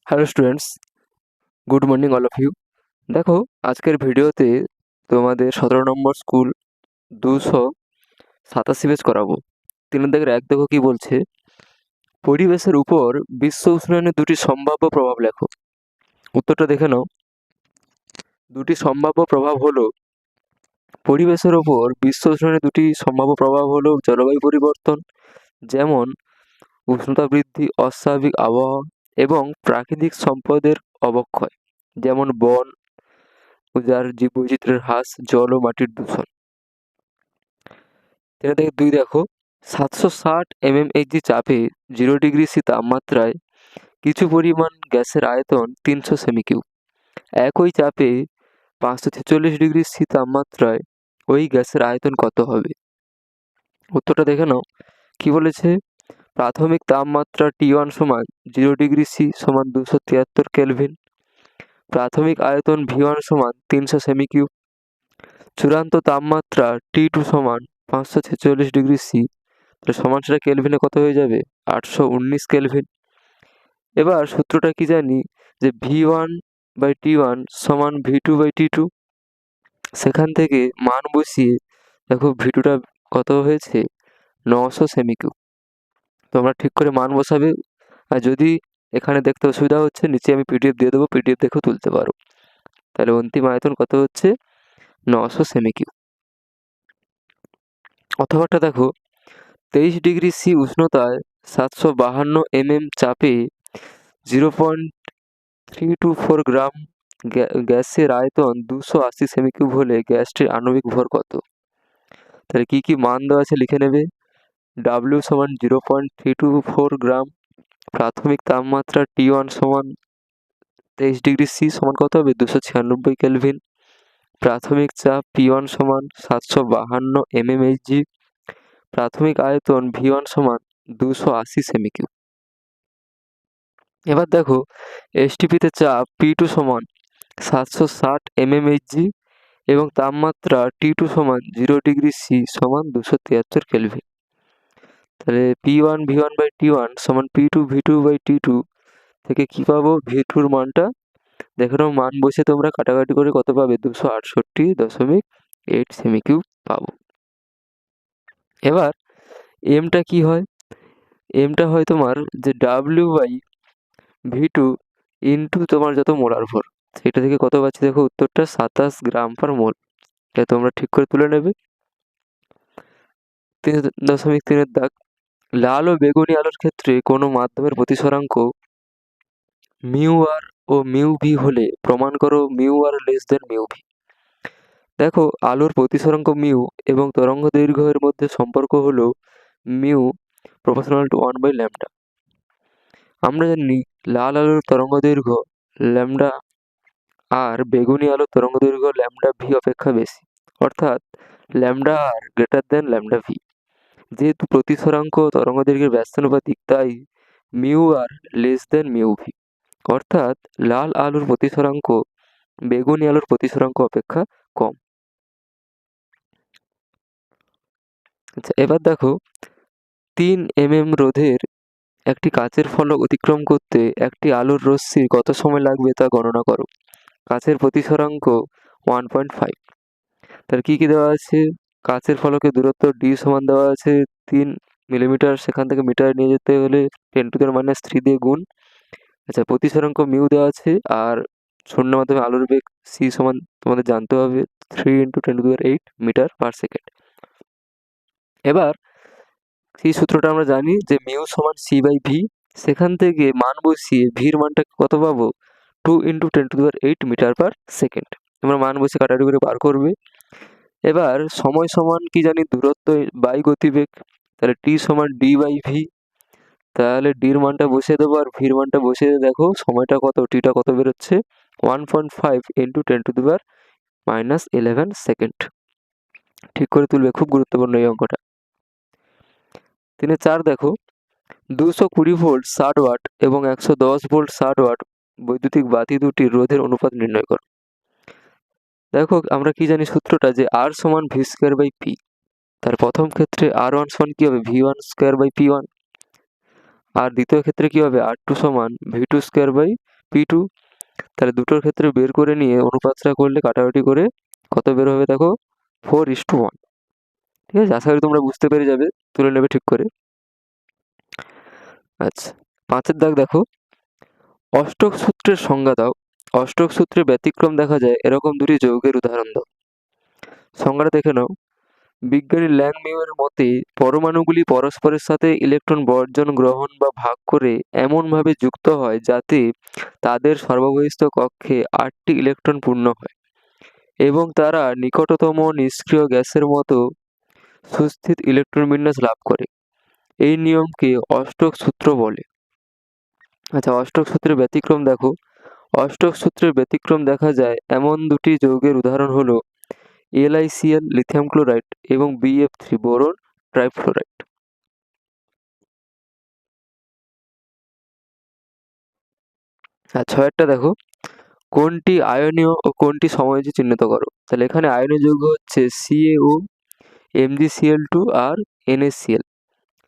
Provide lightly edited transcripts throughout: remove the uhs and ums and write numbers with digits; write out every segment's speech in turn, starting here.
Hello students, good morning all of you. দেখো, আজকের ভিডিওতে তোমাদের 17 নম্বর স্কুল 287 পেজ করাবো। 3 দাগের 1 দেখো কি বলছে, পরিবেশের উপর বিশ্ব উষ্ণায়নের দুটি সম্ভাব্য প্রভাব লেখো। উত্তরটা দেখে নাও। দুটি সম্ভাব্য প্রভাব হলো, পরিবেশের ওপর বিশ্ব উষ্ণায়নের দুটি সম্ভাব্য প্রভাব হলো জলবায়ু পরিবর্তন, যেমন উষ্ণতা বৃদ্ধি, অস্বাভাবিক আবহাওয়া এবং প্রাকৃতিক সম্পদের অবক্ষয়, যেমন বন উজাড়, জীববৈচিত্র্যের হ্রাস, জল ও মাটির দূষণ। এটা থেকে 2 দেখো, 760 mmHg চাপে 0°C তাপমাত্রায় কিছু পরিমাণ গ্যাসের আয়তন 300 সেমি কিউব। একই চাপে 546°C তাপমাত্রায় ওই গ্যাসের আয়তন কত হবে? উত্তরটা দেখে নাও। কি বলেছে, প্রাথমিক তাপমাত্রা T1 সমান 0°C সমান 273 কেলভিন, প্রাথমিক আয়তন V1 সমান 300 সেমি কিউব, চূড়ান্ত তাপমাত্রা T2 সমান 546°C, তাহলে সমান সেটা কেলভিনে কত হয়ে যাবে? 819 কেলভিন। এবার সূত্রটা কি জানি, যে V1/T1 সমান V2/T2। সেখান থেকে মান বসিয়ে দেখো V2টা কত হয়েছে? 900 সেমি কিউব। তোমরা ঠিক করে মান বসাবে। আর যদি এখানে দেখতে অসুবিধা হচ্ছে, নিচে আমি পিডিএফ দিয়ে দেবো, পিডিএফ দেখেও তুলতে পারো। তাহলে অন্তিম আয়তন কত হচ্ছে? 900 সেমি কিউব। অথবাটা দেখো, 23°C উষ্ণতায় 752 চাপে 0.324 গ্রাম গ্যাসের আয়তন 280 সেমি কিউব হলে গ্যাসটির আণবিক ভর কত? তাহলে কি কি মান দেওয়া আছে লিখে নেবে। W সমান 0.324 গ্রাম, প্রাথমিক তাপমাত্রা T1 সমান 23°C সমান কত হবে? 296 কেলভিন, প্রাথমিক চাপ P1 সমান 752 mmHg, প্রাথমিক আয়তন V1 সমান 280 সেমি কিউব। এবার দেখো, এসটিপিতে চাপ P2 সমান 760 mmHg এবং তাপমাত্রা T2 সমান 0°C সমান 273 কেলভিন। তাহলে P1 V1/T1 সমান P2 V2/T2 থেকে কি পাবো? V2-র মানটা দেখে নাও, মান বসে তোমরা কাটাকাটি করে কত পাবে? 268.8 সেমি কিউব পাবো। এবার এমটা কি হয়? এমটা হয় তোমার যে W/V2 ইন্টু তোমার যত মোলার ভর, সেটা থেকে কত পাচ্ছি দেখো, উত্তরটা 27 গ্রাম পার মোল। এটা তোমরা ঠিক করে তুলে নেবে। 3.3 দাগ, লাল ও বেগুনি আলোর ক্ষেত্রে কোনো মাধ্যমের প্রতিসরাঙ্ক μr ও μv হলে প্রমাণ করো μr লেস দেন μv। দেখো, আলোর প্রতিসরাঙ্ক মিউ এবং তরঙ্গ দৈর্ঘ্যের মধ্যে সম্পর্ক হলো মিউ প্রপোর্শনাল টু 1/λ। আমরা জানি লাল আলোর তরঙ্গ দৈর্ঘ্য ল্যামডা আর বেগুনি আলোর তরঙ্গ দৈর্ঘ্য ল্যামডা ভি অপেক্ষা বেশি, অর্থাৎ ল্যামডা আর গ্রেটার দেন ল্যামডা ভি। যেহেতু প্রতিসরাঙ্ক তরঙ্গ দৈর্ঘ্যের ব্যস্তানুপাতিক, তাই মিউ আর লেস দেন মিউ ভি, অর্থাৎ লাল আলোর প্রতিসরাঙ্ক বেগুনি আলোর প্রতিসরাঙ্ক অপেক্ষা কম। আচ্ছা, এবার দেখো, 3 রোধের একটি কাচের ফলক অতিক্রম করতে একটি আলোর রশ্মির কত সময় লাগবে তা গণনা করো। কাচের প্রতিসরাঙ্ক 1.5। তার কি কি দেওয়া আছে? কাচের ফলকের দূরত্ব ডি সমান দেওয়া আছে 3 মিলিমিটার, সেখান থেকে মিটারে নিয়ে যেতে হলে 10⁻³ দিয়ে গুণ। আচ্ছা, প্রতিসরাঙ্ক মিউ দেওয়া আছে, আর শূন্যের মাধ্যমে আলোর বেগ সি সমান তোমাদের জানতে হবে 3 × 10⁸ মিটার পার সেকেন্ড। এবার সেই সূত্রটা আমরা জানি যে মিউ সমান C/V। সেখান থেকে মান বসিয়ে ভির মানটা কত পাবো? 2 × 10⁸ মিটার পার সেকেন্ড। তোমরা মান বসিয়ে কাটাকাটি করে বার করবে। এবার সময় সমান কি জানি? দূরত্ব বাই গতিবেগ। তাহলে T সমান D/V। তাহলে ডির মানটা বসিয়ে দেবো, আর ভির মানটা বসিয়ে দেখো সময়টা কত, টিটা কত বেরোচ্ছে? 1.5 × 10⁻11 সেকেন্ড। ঠিক করে তুলবে, খুব গুরুত্বপূর্ণ এই অঙ্কটা। 3-4 দেখো, 220 ভোল্ট 60 ওয়াট এবং 110 ভোল্ট 60 ওয়াট বৈদ্যুতিক বাতি দুটির রোধের অনুপাত নির্ণয় করো। দেখো, আমরা কি জানি সূত্রটা, যে R সমান V²/P। তার প্রথম ক্ষেত্রে R1 সমান কি হবে? V1² P1। আর দ্বিতীয় ক্ষেত্রে কি হবে? R2 সমান V2² P2, তাহলে দুটোর ক্ষেত্রে বের করে নিয়ে অনুপাতটা করলে কাটাকাটি করে কত বের হবে দেখো 4:1। ঠিক আছে, আশা করি তোমরা বুঝতে পেরে যাবে, তুলে নেবে ঠিক করে। আচ্ছা, 5-এর দাগ দেখো, অষ্টক সূত্রের সংজ্ঞা দাও। অষ্টক সূত্রে ব্যতিক্রম দেখা যায় এরকম দুটি যৌগের উদাহরণ দাও। সংজ্ঞাটা দেখে নাও। বিজ্ঞানী ল্যাং মিউয়ের মতে পরমাণুগুলি পরস্পরের সাথে ইলেকট্রন বর্জন, গ্রহণ বা ভাগ করে এমনভাবে যুক্ত হয় যাতে তাদের সর্ববহিস্থ কক্ষে 8টি ইলেকট্রন পূর্ণ হয় এবং তারা নিকটতম নিষ্ক্রিয় গ্যাসের মতো সুস্থিত ইলেকট্রন বিন্যাস লাভ করে। এই নিয়মকে অষ্টক সূত্র বলে। আচ্ছা, অষ্টক সূত্রের ব্যতিক্রম দেখো। অষ্টক সূত্রের ব্যতিক্রম দেখা যায় এমন দুটি যৌগের উদাহরণ হলো LiCl লিথিয়াম ক্লোরাইড এবং BF3 বোরন ট্রাইফ্লোরাইড। আর 6-এরটা দেখো, কোনটি আয়নীয় ও কোনটি সমযোজী চিহ্নিত করো। তাহলে এখানে আয়নীয় যৌগ হচ্ছে CaO, MgCl2 আর NaCl,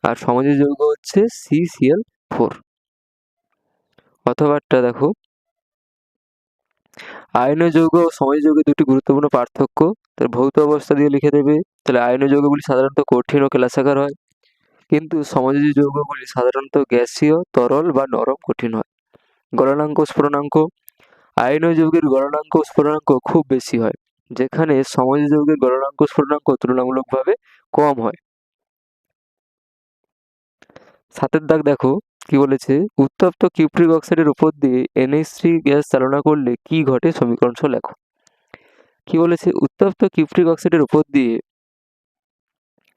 আর সমযোজী যৌগ হচ্ছে CCl4। অথবাটা দেখো, আয়নীয় যৌগ ও সমযোজী যৌগের দুটি গুরুত্বপূর্ণ পার্থক্য। তার ভৌত অবস্থা দিয়ে লিখে দেবে। তাহলে আয়নীয় যৌগগুলি সাধারণত কঠিন ও কেলাসাকার হয়, কিন্তু সমযোজী যৌগগুলি সাধারণত গ্যাসীয়, তরল বা নরম কঠিন হয়। গলনাঙ্ক ও স্ফুটনাঙ্ক, আয়নীয় যৌগের গলনাঙ্ক ও স্ফুটনাঙ্ক খুব বেশি হয়, যেখানে সমযোজী যৌগের গলনাঙ্ক ও স্ফুটনাঙ্ক তুলনামূলকভাবে কম হয়। 7-এর দাগ দেখো, কি বলেছে, উত্তপ্ত কিউপ্রিক অক্সাইডের উপর দিয়ে NH3 গ্যাস চালনা করলে কি ঘটে, সমীকরণ সহ লেখো। কি বলেছে, উত্তপ্ত কিউপ্রিক অক্সাইডের উপর দিয়ে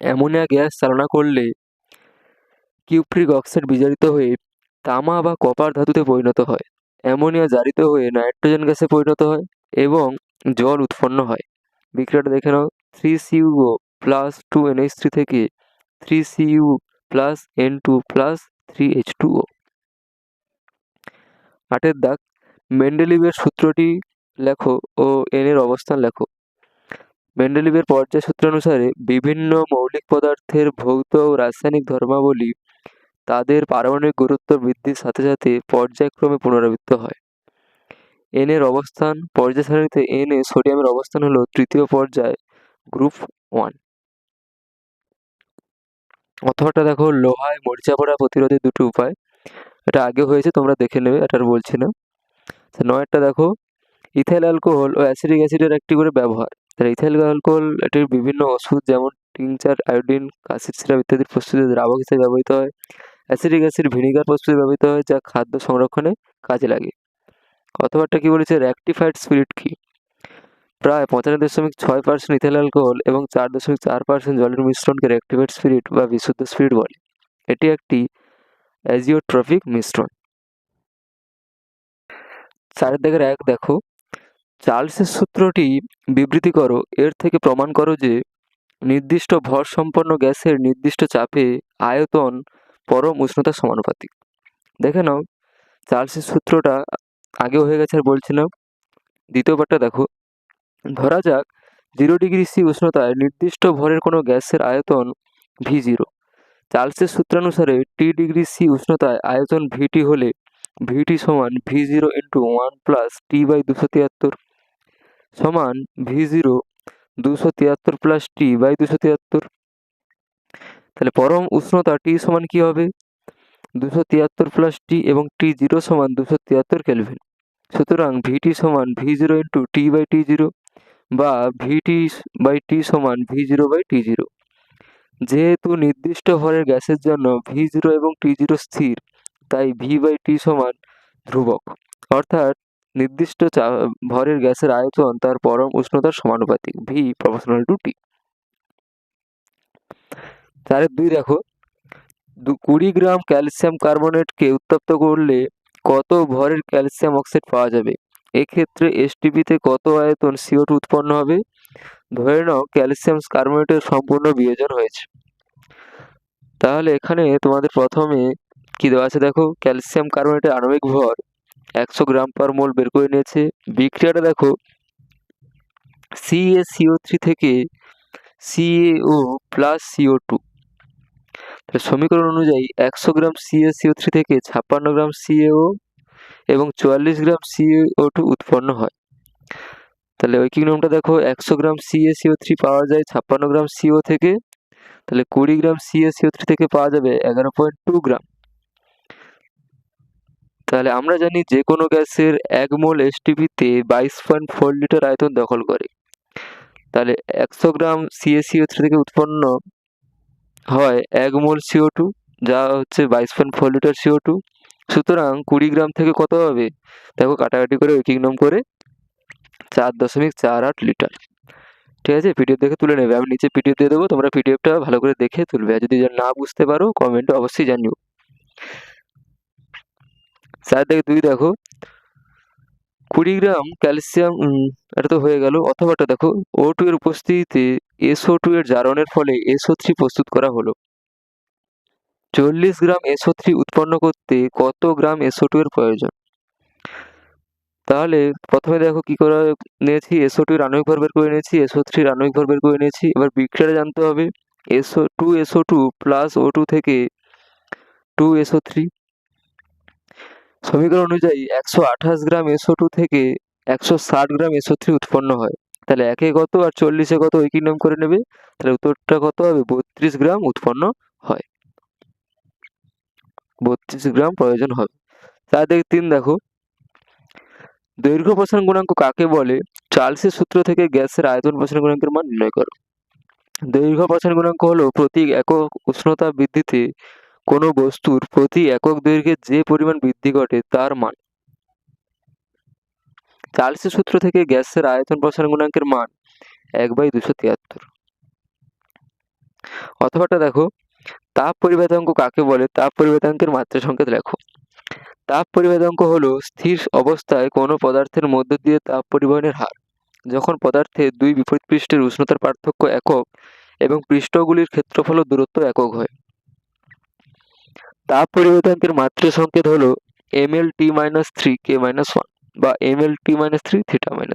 অ্যামোনিয়া গ্যাস চালনা করলে কিউপ্রিক অক্সাইড বিজারিত হয়ে তামা বা কপার ধাতুতে পরিণত হয়, অ্যামোনিয়া জারিত হয়ে নাইট্রোজেন গ্যাসে পরিণত হয় এবং জল উৎপন্ন হয়। বিক্রিয়াটা দেখে নাও। 3CuO প্লাস 2NH3 থেকে 3Cu plus N2 plus 3H2O। 8-এর দাগ, মেন্ডেলিভের সূত্রটি লেখো ও N এর অবস্থান লেখো। মেন্ডেলিভের পর্যায় সূত্র অনুসারে বিভিন্ন মৌলিক পদার্থের ভৌত ও রাসায়নিক ধর্মাবলী তাদের পারমাণবিক গুরুত্ব বৃদ্ধির সাথে সাথে পর্যায়ক্রমে পুনরাবৃত্ত হয়। N এর অবস্থান, পর্যায় সারণীতে N এ সোডিয়ামের অবস্থান হলো তৃতীয় পর্যায়, গ্রুপ 1। অথবাটা দেখো, লোহায় মরিচা পড়া প্রতিরোধের দুটো উপায়। এটা আগে হয়েছে, তোমরা দেখে নেবে, এটা আর বলছি না। 9-এরটা দেখো, ইথাইল অ্যালকোহল ও অ্যাসিটিক অ্যাসিডের একটি করে ব্যবহার। তাহলে ইথাইল অ্যালকোহল এটির বিভিন্ন ওষুধ যেমন টিংচার, আয়োডিন, কাশির সিরাপ ইত্যাদির প্রস্তুতিতে দ্রাবক হিসেবে ব্যবহৃত হয়। অ্যাসিটিক অ্যাসিড ভিনিগার প্রস্তুতে ব্যবহৃত হয়, যা খাদ্য সংরক্ষণে কাজে লাগে। অথবাটা কি বলেছে, র্যাকটিফাইড স্পিরিট কি? প্রায় 95.6% ইথাইল অ্যালকোহল এবং 4.4% জলের মিশ্রণকে র্যাকটিফাইড স্পিরিট বা বিশুদ্ধ স্পিরিট বলে। এটি একটি অ্যাজিওট্রপিক মিশ্রণ। 4-এর দাগের 1 দেখো, চার্লসের সূত্রটি বিবৃতি করো। এর থেকে প্রমাণ করো যে নির্দিষ্ট ভর সম্পন্ন গ্যাসের নির্দিষ্ট চাপে আয়তন পরম উষ্ণতার সমানুপাতিক। দেখে নাও, চার্লসের সূত্রটা আগেও হয়ে গেছে, আর বলছি না। দ্বিতীয় পার্টটা দেখো, ধরা যাক 0°C উষ্ণতায় নির্দিষ্ট ভরের কোনো গ্যাসের আয়তন V0। চার্লসের সূত্রানুসারে T°C উষ্ণতায় আয়তন VT হলে VT সমান V0 × 1 + T/273 সমান V0 273 + T/273। তাহলে পরম উষ্ণতা T সমান কি হবে, 273 + T এবং T0 সমান 273 কেলভিন। সুতরাং VT সমান V0 × T/T0 বা VT/T সমান V0/T0। যেহেতু নির্দিষ্ট ভরের গ্যাসের জন্য V0 এবং T0 স্থির, তাই V/T সমান ধ্রুবক, অর্থাৎ নির্দিষ্ট ভরের গ্যাসের আয়তন তার পরম উষ্ণতার সমানুপাতিক, V proportional to T। 4-এর 2 দেখো, 20 গ্রাম ক্যালসিয়াম কার্বনেটকে উত্তপ্ত করলে কত ভরের ক্যালসিয়াম অক্সাইড পাওয়া যাবে? এক্ষেত্রে STP-তে কত আয়তন CO2 উৎপন্ন হবে? ধরে নাও ক্যালসিয়াম কার্বনেটের সম্পূর্ণ বিয়োজন হয়েছে। তাহলে এখানে তোমাদের প্রথমে কি দেওয়া আছে দেখো, ক্যালসিয়াম কার্বনেটের আণবিক ভর 100 গ্রাম পার মোল বের করে নিয়েছে। বিক্রিয়াটা দেখো, CaCO3 থেকে CaO প্লাস CO2। সমীকরণ অনুযায়ী 100 গ্রাম CaCO3 থেকে 56 গ্রাম CaO এবং 44 গ্রাম CO2 উৎপন্ন হয়। তাহলে ঐকিক নিয়মটা দেখো, 100 গ্রাম CaCO3 পাওয়া যায় 56 গ্রাম CO থেকে, তাহলে 20 গ্রাম CaCO3 থেকে পাওয়া যাবে 11.2 গ্রাম। তাহলে আমরা জানি যে কোনো গ্যাসের 1 মোল STP-তে 22.4 লিটার আয়তন দখল করে। তাহলে 100 গ্রাম CaCO3 থেকে উৎপন্ন হয় 1 মোল CO2, যা হচ্ছে 22.4 লিটার CO2। সুতরাং 20 গ্রাম থেকে কত হবে? দেখো কাটাকাটি করে ঐকিক নিয়ম করে 4.48 লিটার। ঠিক আছে, পিডিএফ দেখে তুলে নেবে। আমি নিচে পিডিএফ দিয়ে দেবো, তোমরা পিডিএফটা ভালো করে দেখে তুলবে। আর যদি না বুঝতে পারো কমেন্টে অবশ্যই জানিও। 4 থেকে 2 দেখো, 20 গ্রাম ক্যালসিয়াম, এটা তো হয়ে গেল। অথবাটা দেখো, O2 এর উপস্থিতিতে SO2 এর জারণের ফলে SO3 প্রস্তুত করা হলো। 40 গ্রাম SO3 উৎপন্ন করতে কত গ্রাম SO2 এর প্রয়োজন? তাহলে প্রথমে দেখো কি করে নিয়েছি, SO2 এর আণবিক ভর বের করে নিয়েছি, SO3 এর আণবিক ভর বের করে নিয়েছি। এবার বিক্রিয়াটা জানতে হবে, SO2 প্লাস O2 থেকে 2SO3। সমীকরণ অনুযায়ী 128 গ্রাম SO2 থেকে 160 গ্রাম SO3 উৎপন্ন হয়। তাহলে 1 এ কত আর 40 এ কত ঐকিক নিয়ম করে নেবে। তাহলে উত্তরটা কত হবে? 32 গ্রাম উৎপন্ন হয়, 32 গ্রাম প্রয়োজন হবে। 4 থেকে 3 দেখো, দৈর্ঘ্য প্রসারণ গুণাঙ্ক কাকে বলে? চার্লসের সূত্র থেকে গ্যাসের আয়তন প্রসারণ গুণাঙ্কের মান নির্ণয় করো। দৈর্ঘ্য প্রসারণ গুণাঙ্ক হলো প্রতি একক উষ্ণতা বৃদ্ধিতে কোনো বস্তুর প্রতি একক দৈর্ঘ্যে যে পরিমাণ বৃদ্ধি ঘটে তার মান। চার্লসের সূত্র থেকে গ্যাসের আয়তন প্রসারণ গুণাঙ্কের মান 1/273। অথবাটা দেখো, তাপ পরিবেদাঙ্ক কাকে বলে? তাপ পরিবেদাঙ্কের মাত্রা সংকেত লেখো। তাপ পরিবেদাঙ্ক হলো স্থির অবস্থায় কোনো পদার্থের মধ্য দিয়ে তাপ পরিবহনের হার, যখন পদার্থের দুই বিপরীত পৃষ্ঠের উষ্ণতার পার্থক্য একক এবং পৃষ্ঠগুলির ক্ষেত্রফল ও দূরত্ব একক হয়। তাপ পরিবেদাঙ্কের মাত্রা সংকেত হলো mLT-3K-1 বা mLT-3θ-1।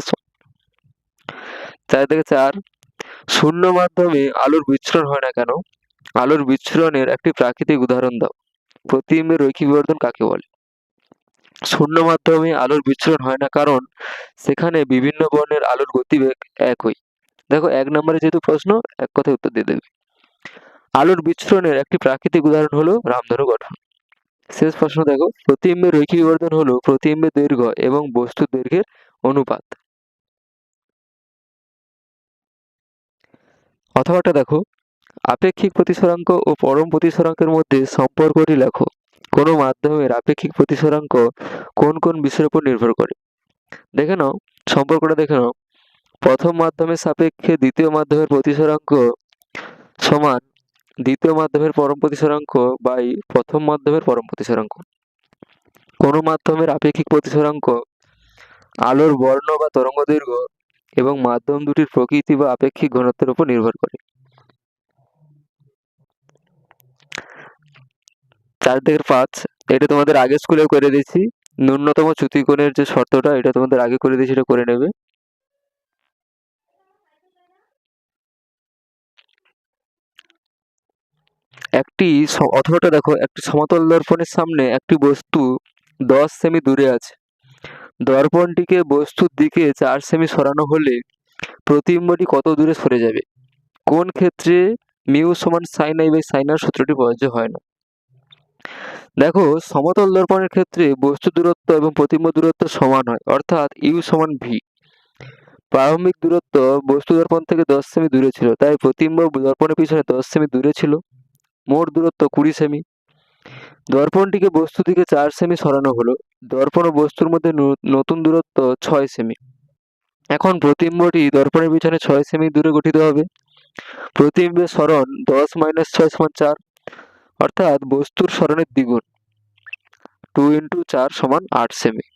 4 থেকে 4, শূন্য মাধ্যমে আলোর বিচ্ছুরণ হয় না কেন? আলোর বিচ্ছুরণের একটি প্রাকৃতিক উদাহরণ দাও। প্রতিবিম্বের রৈখিক বিবর্ধন কাকে বলে? শূন্য মাধ্যমে আলোর বিচ্ছুরণ হয় না কারণ সেখানে বিভিন্ন বর্ণের আলোর গতিবেগ একই। দেখো 1 নম্বরে যেহেতু প্রশ্ন, এক কথায় উত্তর দিয়ে দেবে। আলোর বিচ্ছুরণের একটি প্রাকৃতিক উদাহরণ হলো রামধনু গঠন। শেষ প্রশ্ন দেখো, প্রতিবিম্বের রৈখিক বিবর্ধন হলো প্রতিবিম্বের দৈর্ঘ্য এবং বস্তুর দৈর্ঘ্যের অনুপাত। অথবাটা দেখো, আপেক্ষিক প্রতিসরাঙ্ক ও পরম প্রতিসরাঙ্কের মধ্যে সম্পর্কটি লেখো। কোনো মাধ্যমের আপেক্ষিক প্রতিসরাঙ্ক কোন কোন বিষয়ের উপর নির্ভর করে? দেখে নাও, সম্পর্কটা দেখে নাও। প্রথম মাধ্যমের সাপেক্ষে দ্বিতীয় মাধ্যমের প্রতিসরাঙ্ক সমান দ্বিতীয় মাধ্যমের পরম প্রতিসরাঙ্ক বাই প্রথম মাধ্যমের পরম প্রতিসরাঙ্ক। কোনো মাধ্যমের আপেক্ষিক প্রতিসরাঙ্ক আলোর বর্ণ বা তরঙ্গদৈর্ঘ্য এবং মাধ্যম দুটির প্রকৃতি বা আপেক্ষিক ঘনত্বের উপর নির্ভর করে। 4 থেকে 5, এটা তোমাদের আগে স্কুলে করে দিয়েছি। ন্যূনতম চ্যুতিকোণের যে শর্তটা, এটা তোমাদের আগে করে দিয়েছি, এটা করে নেবে। অথবাটা দেখো, একটি সমতল দর্পণের সামনে একটি বস্তু 10 সেমি দূরে আছে। দর্পণটিকে বস্তুর দিকে 4 সেমি সরানো হলে প্রতিবিম্বটি কত দূরে সরে যাবে? কোন ক্ষেত্রে মিউ সমান সাইন আই বাই সাইন আর সূত্রটি প্রযোজ্য হয় না? দেখো, সমতল দর্পণের ক্ষেত্রে বস্তু দূরত্ব এবং প্রতিবিম্ব দূরত্ব সমান হয়, অর্থাৎ ইউ সমান ভি। প্রারম্ভিক দূরত্ব বস্তু দর্পণ থেকে 10 সেমি দূরে ছিল, তাই প্রতিবিম্ব দর্পণের পিছনে 10 সেমি দূরে ছিল। মোট দূরত্ব 20 সেমি। দর্পণটিকে বস্তু দিকে 4 সেমি সরানো হলো। দর্পণ ও বস্তুর মধ্যে নতুন দূরত্ব 6 সেমি। এখন প্রতিবিম্বটি দর্পণের পিছনে 6 সেমি দূরে গঠিত হবে। প্রতিবিম্বের সরণ 10 - 6 = 4, অর্থাৎ বস্তুর সরণের দ্বিগুণ। 2 × 4 = 8 সেমি।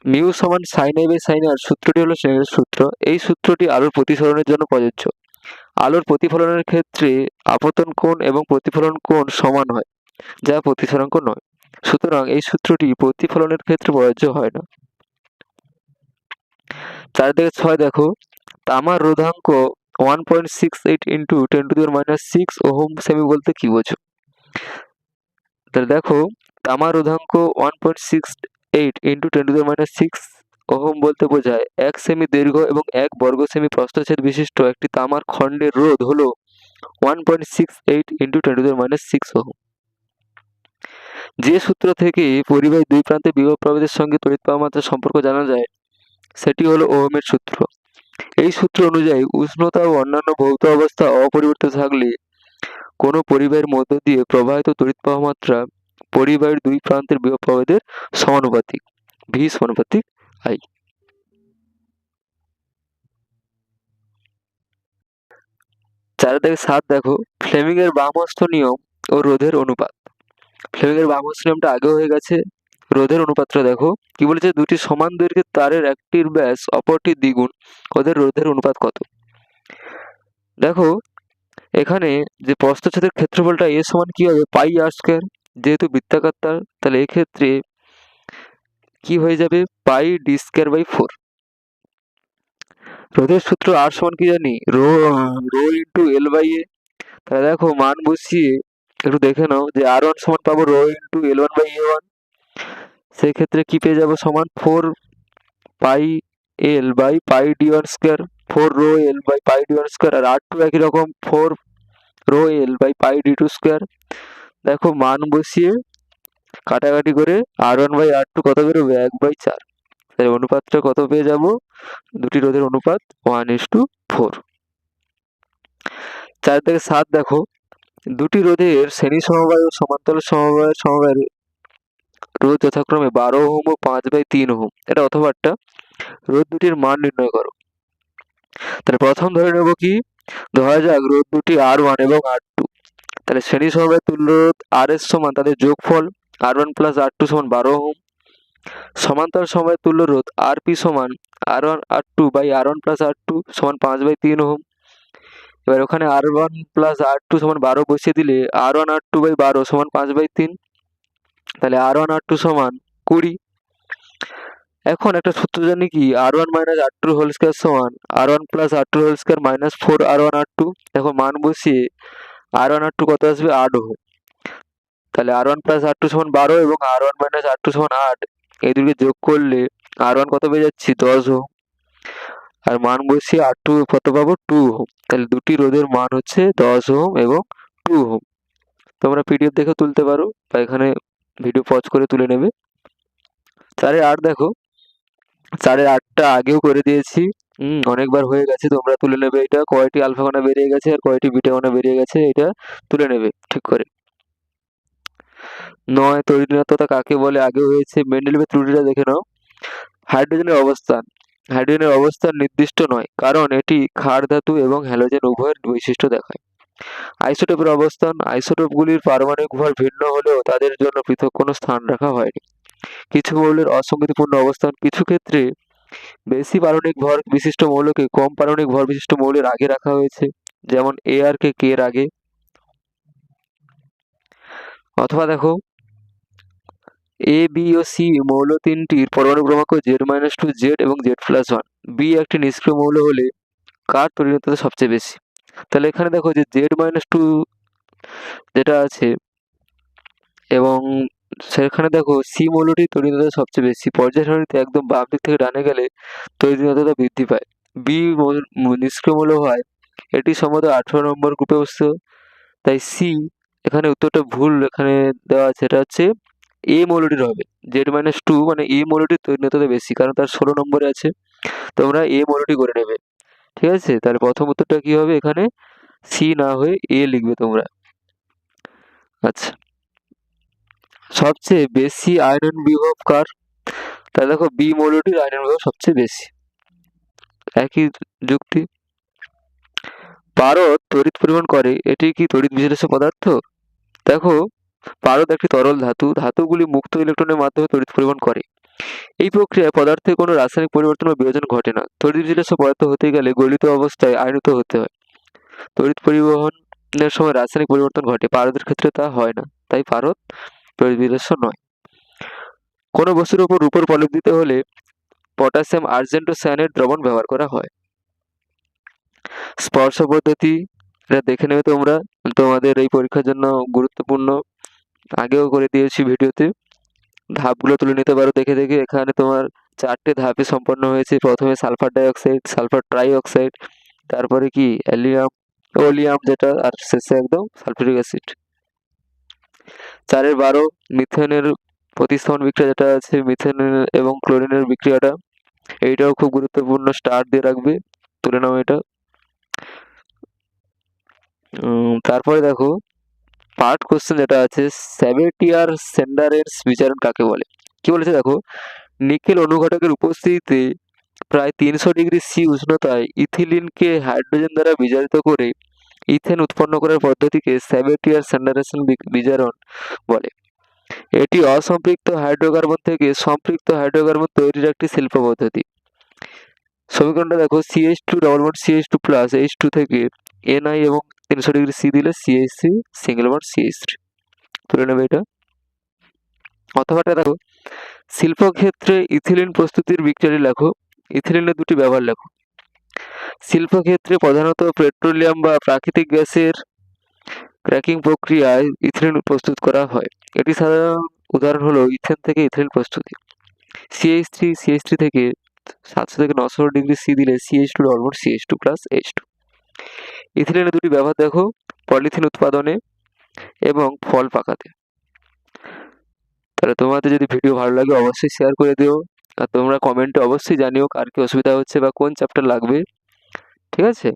মিউ সমান সাইন আই বাই সাইন আর সূত্রটি হলো স্নেলের সূত্র। এই সূত্রটি আলোর প্রতিসরণের জন্য প্রযোজ্য। আলোর প্রতিফলনের ক্ষেত্রে আপতন কোণ এবং প্রতিফলন কোণ সমান হয়, যা প্রতিসরাঙ্ক নয়। সুতরাং এই সূত্রটি প্রতিফলনের ক্ষেত্রে প্রযোজ্য হয় না। 4 থেকে 6 দেখো, তামার রোধাঙ্ক 1.68 × 10⁻⁶ ওহম সেমি বলতে কি বোঝো? তাহলে দেখো, তামা রোধাঙ্ক 1.68 ইন্টু 10⁻⁶ ওহম বলতে বোঝায় 1 সেমি দৈর্ঘ্য এবং 1 বর্গ সেমি প্রস্থচ্ছেদ বিশিষ্ট একটি তামার খণ্ডের রোধ হলো 1.68 ইন্টু 10⁻⁶ ওহম। যে সূত্র থেকে পরিবাহীর দুই প্রান্তে বিভব প্রভেদের সঙ্গে তড়িৎ প্রবাহ মাত্রার সম্পর্ক জানা যায় সেটি হলো ওহমের সূত্র। এই সূত্র অনুযায়ী উষ্ণতা ও অন্যান্য ভৌত অবস্থা অপরিবর্তিত থাকলে কোনো পরিবাহীর মধ্য দিয়ে প্রবাহিত তড়িৎ প্রবাহ মাত্রা পরিবাহীর দুই প্রান্তের বিভব প্রভেদের সমানুপাতিক, V সমানুপাতিক I। 4-7 দেখো, ফ্লেমিং এর বামহস্ত নিয়ম ও রোধের অনুপাত। ফ্লেমিং এর বামহস্ত নিয়মটা আগেও হয়ে গেছে। রোধের অনুপাতটা দেখো কি বলেছে, দুটি সমান দৈর্ঘ্যের তারের একটির ব্যাস অপরটির দ্বিগুণ, ওদের রোধের অনুপাত কত? দেখো এখানে যে প্রস্থচ্ছেদের ক্ষেত্রফলটা এ সমান কি হবে, পাই আর স্কয়ার, যেহেতু বৃত্তাকার তার, তাহলে এক্ষেত্রে কি হয়ে যাবে, পাই ডি স্কয়ার বাই 4। রোধের সূত্র আর সমান কি জানি, রো ইন্টু এল বাই এ। তাহলে দেখো মান বসিয়ে একটু দেখে নাও যে আর ওয়ান সমান পাবো rho into L one by A one. সেক্ষেত্রে কি পেয়ে যাবো, সমান 4 পাই L by pi d one square, 4 rho L by pi d one square. আর আর টু একই রকম 4 rho L by pi d two square. দেখো মান বসিয়ে কাটাকাটি করে R one by R two কত বেরোবে, 1/4। তাহলে অনুপাতটা কত পেয়ে যাব, দুটি রোধের অনুপাত 1:4। 4-7 দেখো, দুটি রোধের শ্রেণী সমবায় ও সমান্তরাল সমবায়ের রোধ যথাক্রমে 12 ওহম ও 5/3 ওহম। এটা অথবাটা রোধ দুটির মান নির্ণয় করো। তাহলে প্রথম ধরে নেব কি, ধরা যাক রোধ দুটি R1 এবং R2। তাহলে শ্রেণী সমবায়ের তুল্য রোধ আর এর সমান তাদের যোগফল R1 প্লাস R2 সমান 12 ওহম। সমান্তরাল সমবায়ের তুল্য রোধ RP সমান R1 R2 by R1 plus R2 সমান 5/3 ওহম। এবার ওখানে R1 প্লাস R2 সমান 12 বসিয়ে দিলে R1 R2 বাই 12 সমান 5/3। তাহলে R1 R2 সমান 20। এখন একটা সূত্র জানি কি, R1 minus R2 whole square সমান R1 plus R2 whole square minus 4 R1 R2। দেখো মান বসিয়ে R1 R2 কত আসবে, 8 ওহম। তাহলে R1 প্লাস R2 সমান 12 এবং R1 মাইনাস R2 সমান 8, এই দুটোকে যোগ করলে R1 কত পেয়ে যাচ্ছি, 10 ওহম। আর মান বসিয়ে R2 কত পাবো, 2 ওহম। তাহলে দুটি রোধের মান হচ্ছে 10 ওহম এবং 2 ওহম। তোমরা পিডিএফ দেখে তুলতে পারো বা এখানে ভিডিও পজ করে তুলে নেবে। 4-8 দেখো, 4-8টা আগেও করে দিয়েছি, অনেকবার হয়ে গেছে, তোমরা তুলে নেবে এটা, কয়টি আলফা কণা বেরিয়ে গেছে আর কয়টি বিটা কণা বেরিয়ে গেছে এটা তুলে নেবে ঠিক করে। 9 তড়িৎ ঋণাত্মতা কাকে বলে, আগেও হয়েছে। মেন্ডেলিভের ত্রুটিটা দেখে নাও। হাইড্রোজেনের অবস্থান, হাইড্রোজেনের অবস্থান নির্দিষ্ট নয়, কারণ এটি ক্ষার ধাতু এবং হ্যালোজেন উভয়ের বৈশিষ্ট্য দেখায়। আইসোটোপের অবস্থান, আইসোটোপগুলির পারমাণবিক ভর ভিন্ন হলেও তাদের জন্য পৃথক কোনো স্থান রাখা হয়নি। কিছু মৌলের অসঙ্গতিপূর্ণ অবস্থান, কিছু ক্ষেত্রে বেশি পারমাণবিক ভর বিশিষ্ট মৌলকে কম পারমাণবিক ভর বিশিষ্ট মৌলের আগে রাখা হয়েছে, যেমন AR কে K এর আগে। অথবা দেখো A, B ও C মৌল তিনটির পরমাণু ক্রমাঙ্ক Z-2, Z এবং Z+1। B একটি নিষ্ক্রিয় মৌল হলে কার তড়িৎ ঋণাত্মতা সবচেয়ে বেশি? তাহলে এখানে দেখো যে Z-2 যেটা আছে এবং সেখানে দেখো C মৌলটির তড়িৎ ঋণাত্মতা সবচেয়ে বেশি। পর্যায় সারণীতে একদম বাম দিক থেকে ডানে গেলে তড়িৎ ঋণাত্মতা বৃদ্ধি পায়। B নিষ্ক্রিয় মৌল হয়, এটি সম্ভবত 18 নম্বর গ্রুপে অবস্থিত, তাই C এখানে উত্তরটা ভুল এখানে দেওয়া আছে, এটা হচ্ছে A মৌলটির হবে। Z-2 মানে A মৌলটির তড়িৎ ঋণাত্মতা বেশি, কারণ তার 16 নম্বরে আছে। তোমরা A মৌলটি করে নেবে, ঠিক আছে। তাহলে প্রথম উত্তরটা কি হবে, এখানে C না হয়ে A লিখবে তোমরা। আচ্ছা, সবচেয়ে বেশি আয়নন বিভব কার? তাহলে দেখো B মৌলটির আয়নন বিভব সবচেয়ে বেশি, একই যুক্তি। পারদ তড়িৎ পরিবহন করে, এটি কি তড়িৎ বিশ্লেষ্য পদার্থ? দেখো পারদ একটি তরল ধাতু, ধাতুগুলি মুক্ত ইলেকট্রনের মাধ্যমে তড়িৎ পরিবহন করে। এই প্রক্রিয়ায় পদার্থের কোনো রাসায়নিক পরিবর্তন বা বিয়োজন ঘটে না। তড়িৎ বিশ্লেষ্য পদার্থ হতে গেলে গলিত অবস্থায় আয়নিত হতে হয়। তড়িৎ পরিবহনের সময় রাসায়নিক পরিবর্তন ঘটে, পারদের ক্ষেত্রে তা হয় না, তাই পারদ তড়িৎ বিশ্লেষ্য নয়। কোনো বস্তুর উপর রূপোর প্রলেপ দিতে হলে পটাশিয়াম আর্জেন্ট ও সায়ানাইড দ্রবণ ব্যবহার করা হয়। স্পর্শ পদ্ধতি, এটা দেখে নেবে তোমরা, তোমাদের এই পরীক্ষার জন্য গুরুত্বপূর্ণ। আগেও করে দিয়েছি ভিডিওতে, ধাপগুলো তুলে নিতে পারো দেখে দেখে। এখানে তোমার 4টে ধাপে সম্পন্ন হয়েছে। প্রথমে সালফার ডাইঅক্সাইড, সালফার ট্রাইঅক্সাইড, তারপরে কি ওলিয়াম যেটা, আর শেষে একদম সালফিউরিক অ্যাসিড। 4-12 মিথেনের প্রতিস্থাপন বিক্রিয়া যেটা আছে, মিথেন এবং ক্লোরিনের বিক্রিয়াটা, এইটাও খুব গুরুত্বপূর্ণ, স্টার দিয়ে রাখবে, তুলে নাও এটা। তারপরে দেখো পার্ট কোশ্চেন যেটা আছে, স্যাবেটিয়ার সেন্ডারেন্স বিচারণ কাকে বলে। কি বলেছে দেখো, নিকেল অনুঘটকের উপস্থিতিতে প্রায় 300 ডিগ্রি সি উষ্ণতায় ইথিলিনকে হাইড্রোজেন দ্বারা বিজারিত করে ইথেন উৎপন্ন করার পদ্ধতিকে স্যাবেটিয়ার সেন্ডারেশন বিজারণ বলে। এটি অসম্পৃক্ত হাইড্রোকার্বন থেকে সম্পৃক্ত হাইড্রোকার্বন তৈরির একটি শিল্প পদ্ধতি। সমীকরণটা দেখো, CH2 double bond CH2 plus H2 থেকে Ni এবং 300 ডিগ্রি সি দিলে CH3 সিঙ্গেল বন্ড CH3, তুলে নেবে এটা। অথবাটা দেখো, শিল্পক্ষেত্রে ইথিলিন প্রস্তুতির বিক্রিয়াটি লেখো, ইথিলিনের দুটি ব্যবহার লেখো। শিল্পক্ষেত্রে প্রধানত পেট্রোলিয়াম বা প্রাকৃতিক গ্যাসের ক্র্যাকিং প্রক্রিয়ায় ইথিলিন প্রস্তুত করা হয়। এটি সাধারণ উদাহরণ হলো ইথেন থেকে ইথিলিন প্রস্তুতি। CH3 থেকে 700 থেকে 900 ডিগ্রি সি দিলে CH2 double bond CH2 plus H2। ইথিলিনের দুটি ব্যবহার দেখো, পলিথিন উৎপাদনে এবং ফল পাকাতে। তাহলে তোমাদের যদি ভিডিও ভালো লাগে অবশ্যই শেয়ার করে দিও, আর তোমরা কমেন্টে অবশ্যই জানিও কার কি অসুবিধা হচ্ছে বা কোন চ্যাপ্টার লাগবে, ঠিক আছে।